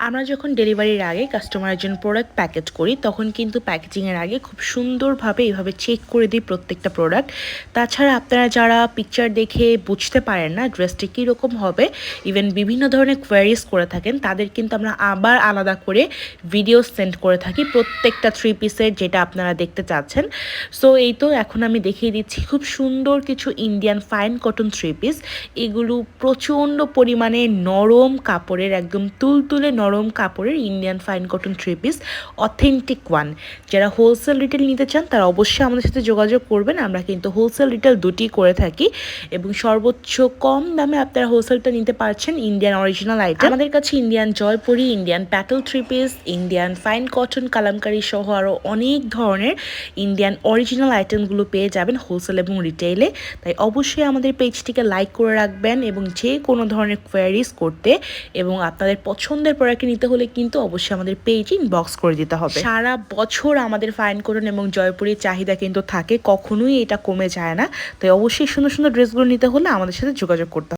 আমরা যখন ডেলিভারির আগে কাস্টমারের জন্য প্রোডাক্ট প্যাকেজ করি তখন কিন্তু প্যাকেজিংয়ের আগে খুব সুন্দরভাবে এইভাবে চেক করে দিই প্রত্যেকটা প্রোডাক্ট। তাছাড়া আপনারা যারা পিকচার দেখে বুঝতে পারেন না ড্রেসটি কীরকম হবে, ইভেন বিভিন্ন ধরনের কোয়ারিজ করে থাকেন, তাদের কিন্তু আমরা আবার আলাদা করে ভিডিও সেন্ড করে থাকি প্রত্যেকটা 3 পিসের যেটা আপনারা দেখতে চাচ্ছেন। সো এই তো এখন আমি দেখিয়ে দিচ্ছি খুব সুন্দর কিছু ইন্ডিয়ান ফাইন কটন 3 পিস। এগুলো প্রচণ্ড পরিমাণে নরম কাপড়ের, একদম তুলতুলে নরম কাপড়ের Indian fine cotton 3 piece, authentic one. যারা হোলসেল রিটেল নিতে চান তারা অবশ্যই আমাদের সাথে যোগাযোগ করবেন। আমরা কিন্তু হোলসেল রিটেল দুটি করে থাকি এবং সর্বোচ্চ কম দামে আপনারা হোলসেলটা নিতে পারছেন ইন্ডিয়ান অরিজিনাল আইটেম। আমাদের কাছে Indian Jaipuri, Indian Patel 3 piece, Indian fine cotton kalamkari সহ আরও অনেক ধরনের ইন্ডিয়ান অরিজিনাল আইটেমগুলো পেয়ে যাবেন হোলসেল এবং রিটেইলে। তাই অবশ্যই আমাদের পেজটিকে লাইক করে রাখবেন এবং যে কোনো ধরনের কোয়ারিজ করতে এবং আপনাদের পছন্দের প্রোডাক্ট নিতে হলে কিন্তু অবশ্যই আমাদের পেজ ইনবক্স করে দিতে হবে। সারা বছর আমাদের ফাইন কটন এবং জয়পুরির চাহিদা কিন্তু থাকে, কখনোই এটা কমে যায় না। তাই অবশ্যই সুন্দর সুন্দর ড্রেসগুলো নিতে হলে আমাদের সাথে যোগাযোগ করতে হবে।